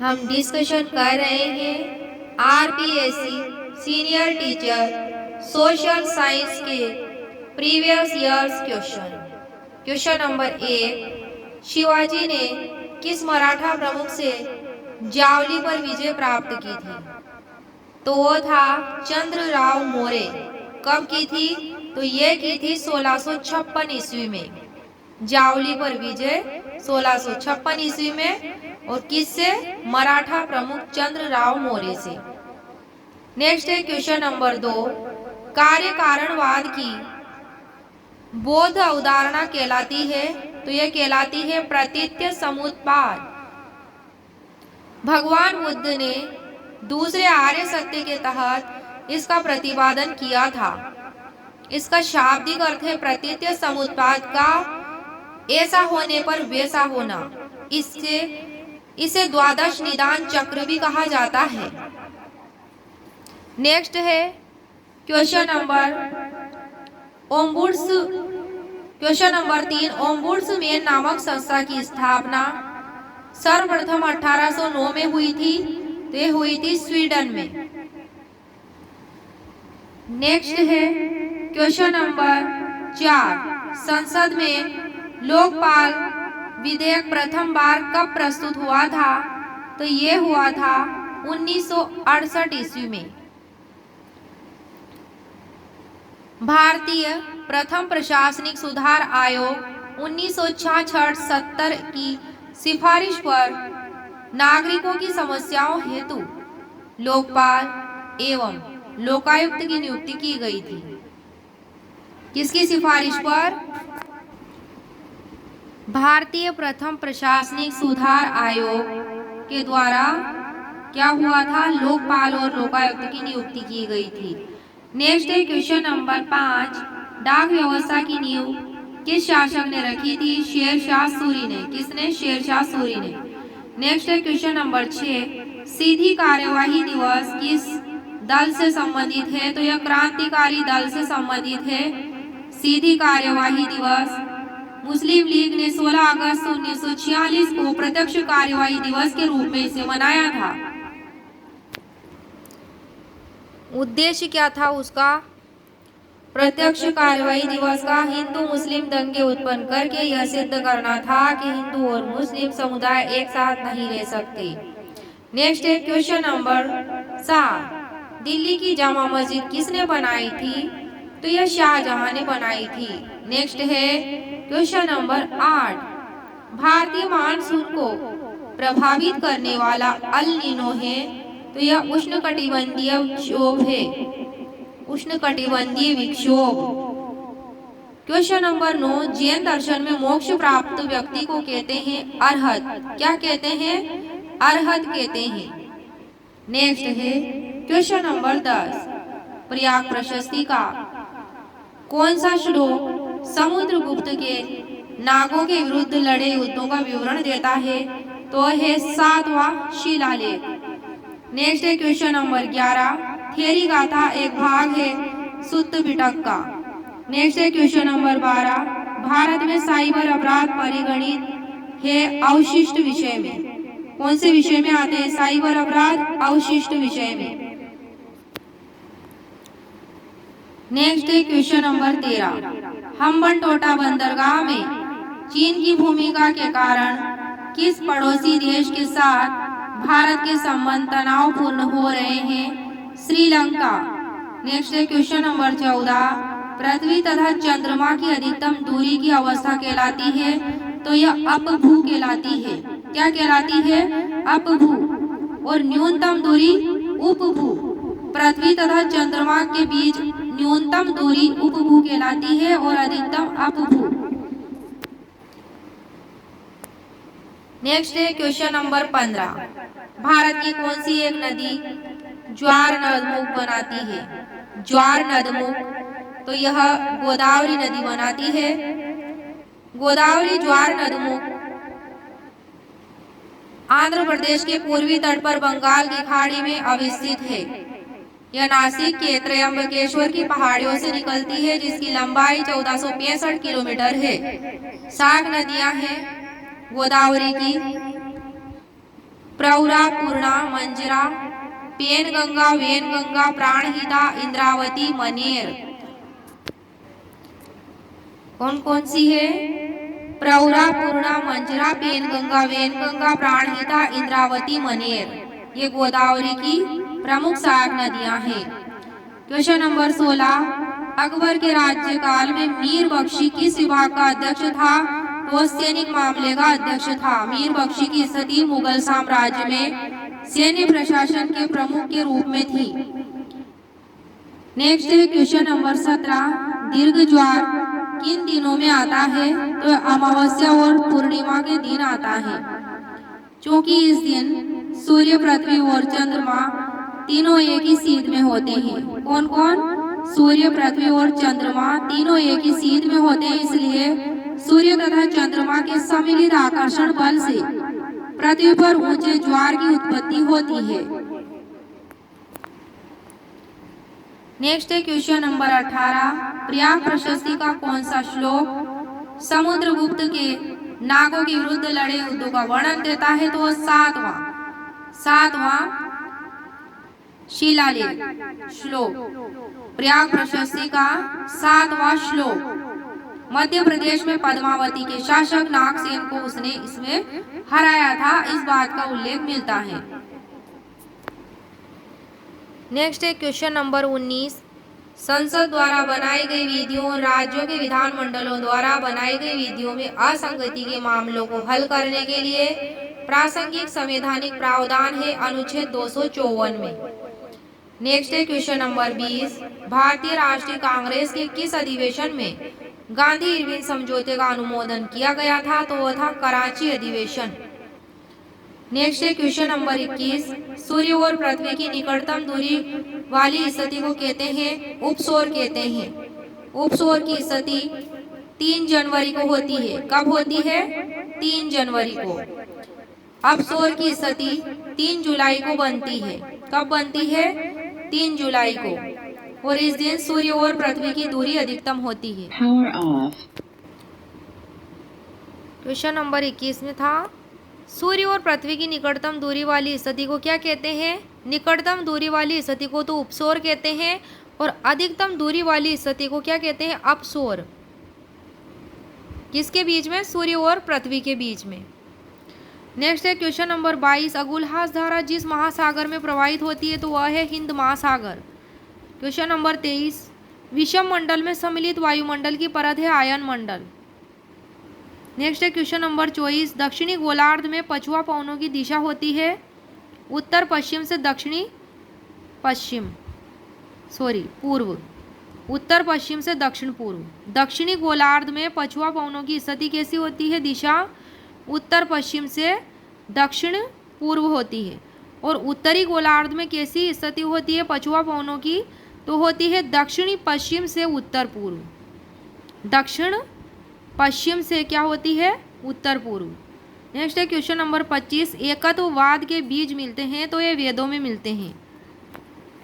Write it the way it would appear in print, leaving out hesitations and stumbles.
हम डिस्कशन कर रहे हैं RPSC senior teacher social science के previous years question. Question number 1, Shivaji ने किस मराठा प्रमुख से जावली पर विजय प्राप्त की थी? तो वो था चंद्रराव मौर्य। कब की थी? तो ये की थी 1656 ईस्वी में। जावली पर विजय 1656 ईस्वी में। और किससे? मराठा प्रमुख चंद्रराव मौर्य से। नेक्स्ट है क्वेश्चन नंबर 2, कार्य कारणवाद की बौद्ध अवधारणा कहलाती है? तो यह कहलाती है प्रतीत्य समुत्पाद। भगवान बुद्ध ने दूसरे आर्य सत्य के तहत इसका प्रतिपादन किया था। इसका शाब्दिक अर्थ है प्रतीत्य समुत्पाद का ऐसा होने पर वैसा होना। इसे द्वादश निदान चक्र भी कहा जाता है। नेक्स्ट है क्वेश्चन नंबर 3, ओम्बुड्समैन नामक संस्था की स्थापना सर्वप्रथम 1809 में हुई थी। तो ये हुई थी स्वीडन में। नेक्स्ट है क्वेश्चन नंबर 4, संसद में लोकपाल विधेयक प्रथम बार कब प्रस्तुत हुआ था? तो ये हुआ था 1968 ईस्वी में। भारतीय प्रथम प्रशासनिक सुधार आयोग 1966-70 की सिफारिश पर नागरिकों की समस्याओं हेतु लोकपाल एवं लोकायुक्त की नियुक्ति की गई थी। किसकी सिफारिश पर? भारतीय प्रथम प्रशासनिक सुधार आयोग के द्वारा क्या हुआ था? लोकपाल और लोकायुक्त की नियुक्ति की गई थी। नेक्स्ट है क्वेश्चन नंबर 5, डाक व्यवस्था की नींव किस शासक ने रखी थी? शेरशाह सूरी ने। किसने? शेरशाह सूरी ने। नेक्स्ट है क्वेश्चन नंबर 6, सीधी कार्यवाही दिवस किस दल से संबंधित है? तो यह क्रांतिकारी दल से संबंधित है। सीधी कार्यवाही दिवस मुस्लिम लीग ने 16 अगस्त 1946 को प्रत्यक्ष कार्यवाही दिवस के रूप में इसे मनाया था। उद्देश्य क्या था उसका? प्रत्यक्ष कार्यवाही दिवस का हिंदू मुस्लिम दंगे उत्पन्न करके यह सिद्ध करना था कि हिंदू और मुस्लिम समुदाय एक साथ नहीं रह सकते। नेक्स्ट है क्वेश्चन नंबर 7, दिल्ली की जामा मस्जिद किसने बनाई थी? तो यह शाहजहां ने बनाई थी। नेक्स्ट है क्वेश्चन नंबर 8, भारतीय मानसून को प्रभावित करने वाला अल नीनो है। तो यह उष्णकटिबंधीय विक्षोभ है। उष्णकटिबंधीय विक्षोभ। क्वेश्चन नंबर 9, जैन दर्शन में मोक्ष प्राप्त व्यक्ति को कहते हैं अरहत। क्या कहते हैं? अरहत कहते हैं। नेक्स्ट है क्वेश्चन नंबर 10, प्रयाग प्रशस्ति का कौन सा श्लोक समुद्रगुप्त के नागों के विरुद्ध लड़े युद्धों का विवरण देता है? तो है 7वां शिलालेख। नेक्स्ट है क्वेश्चन नंबर 11, थेरी गाथा एक भाग है सुत्त पिटक का। नेक्स्ट है क्वेश्चन नंबर 12, भारत में साइबर अपराध परिगणित है अवशिष्ट विषय में। कौन से विषय में आते हैं साइबर अपराध? अवशिष्ट विषय में। नेक्स्ट है क्वेश्चन नंबर 13, हम्बनटोटा बंदरगाह में चीन की भूमिका के कारण किस पड़ोसी देश के साथ भारत के संबंध तनावपूर्ण हो रहे हैं? श्रीलंका। नेक्स्ट है क्वेश्चन नंबर 14, पृथ्वी तथा चंद्रमा की अधिकतम दूरी की अवस्था कहलाती है? तो यह अपभू कहलाती है। क्या कहलाती है? अपभू। और न्यूनतम दूरी उपभू। पृथ्वी तथा चंद्रमा के बीच न्यूनतम दूरी उपभू कहलाती है और अधिकतम अपभू। नेक्स्ट है क्वेश्चन नंबर 15, भारत की कौन सी एक नदी ज्वार नदमुख बनाती है? ज्वार नदमुख। तो यह गोदावरी नदी बनाती है। गोदावरी ज्वार नदमुख आंध्र प्रदेश के पूर्वी तट पर बंगाल की खाड़ी में अवस्थित है। यह नासिक के त्रयंबकेश्वर की पहाड़ियों से निकलती है जिसकी लंबाई 1465 किलोमीटर है। 7 नदियां हैं गोदावरी की। प्रवरा, पूर्णा, मंजरा, पेनगंगा, वेनगंगा, प्राणहिता, इंद्रावती, मनेर। कौन कौन सी है? प्रवरा, पूर्णा, मंजरा, पेनगंगा, वेनगंगा, प्राणहिता, इंद्रावती, मनेर। ये गोदावरी की प्रमुख सहायक नदियां हैं। क्वेश्चन नंबर 16, अकबर के राज्यकाल में मीर बख्शी किस विभाग का अध्यक्ष था? तो सैनिक मामले का अध्यक्ष था। मीर बख्शी की स्थिति मुगल साम्राज्य में सैन्य प्रशासन के प्रमुख के रूप में थी। नेक्स्ट है क्वेश्चन नंबर 17, दीर्घ ज्वार किन दिनों में आता है? तो अमावस्या और पूर्णिमा के दिन आता है, क्योंकि इस दिन सूर्य, पृथ्वी और चंद्रमा तीनों एक ही सीध में होते हैं। कौन कौन? सूर्य, पृथ्वी और चंद्रमा तीनों एक ही सीध में होते हैं, इसलिए सूर्य तथा चंद्रमा के सम्मिलित आकर्षण बल से पृथ्वी पर ऊंचे ज्वार की उत्पत्ति होती है। नेक्स्ट है क्वेश्चन नंबर 18, प्रयाग प्रशस्ति का कौन सा श्लोक समुद्रगुप्त के नागों के विरुद्ध लड़े युद्धों का वर्णन देता है? तो सातवां शिलालेख श्लोक, प्रयाग प्रशस्ति का 7वां श्लोक। मध्य प्रदेश में पद्मावती के शासक नागसेन को उसने इसमें हराया था, इस बात का उल्लेख मिलता है। नेक्स्ट है क्वेश्चन नंबर 19, संसद द्वारा बनाई गई विधियों और राज्यों के विधानमंडलों द्वारा बनाई गई विधियों में असंगति के मामलों को हल करने के लिए प्रासंगिक संवैधानिक प्रावधान है अनुच्छेद 254 में। नेक्स्ट है क्वेश्चन नंबर 20, भारतीय राष्ट्रीय कांग्रेस के किस अधिवेशन में गांधी इरविन समझौते का अनुमोदन किया गया था? तो वह था कराची अधिवेशन। नेक्स्ट है क्वेश्चन नंबर 21, सूर्य और पृथ्वी की निकटतम दूरी वाली स्थिति को कहते हैं उपसौर कहते हैं। उपसौर की स्थिति 3 जनवरी को होती है। कब होती है? 3 जनवरी को। अपसौर की स्थिति 3 जुलाई को बनती है। कब बनती है? 3 जुलाई को, और इस दिन सूर्य और पृथ्वी की दूरी अधिकतम होती है। क्वेश्चन नंबर 21 में था सूर्य और पृथ्वी की निकटतम दूरी वाली स्थिति को क्या कहते हैं? निकटतम दूरी वाली स्थिति को तो उपसौर कहते हैं, और अधिकतम दूरी वाली स्थिति को क्या कहते हैं? अपसौर। किसके बीच में? सूर्य और पृथ्वी के बीच में। नेक्स्ट है क्वेश्चन नंबर 22, अगुलहास धारा जिस महासागर में प्रवाहित होती है तो वह है हिंद महासागर। क्वेश्चन नंबर 23, विषम मंडल में सम्मिलित वायुमंडल की परत है आयन मंडल। नेक्स्ट है क्वेश्चन नंबर 24, दक्षिणी गोलार्ध में पछुआ पवनों की दिशा होती है उत्तर पश्चिम से पूर्व, उत्तर पश्चिम से दक्षिण पूर्व। दक्षिणी गोलार्ध में पछुआ पवनों की स्थिति कैसी होती है? दिशा उत्तर पश्चिम से दक्षिण पूर्व होती है। और उत्तरी गोलार्ध में कैसी स्थिति होती है पछुआ पवनों की? तो होती है दक्षिणी पश्चिम से उत्तर पूर्व। दक्षिण पश्चिम से क्या होती है? उत्तर पूर्व। नेक्स्ट है क्वेश्चन नंबर 25, एकत्ववाद के बीज मिलते हैं तो ये वेदों में मिलते हैं।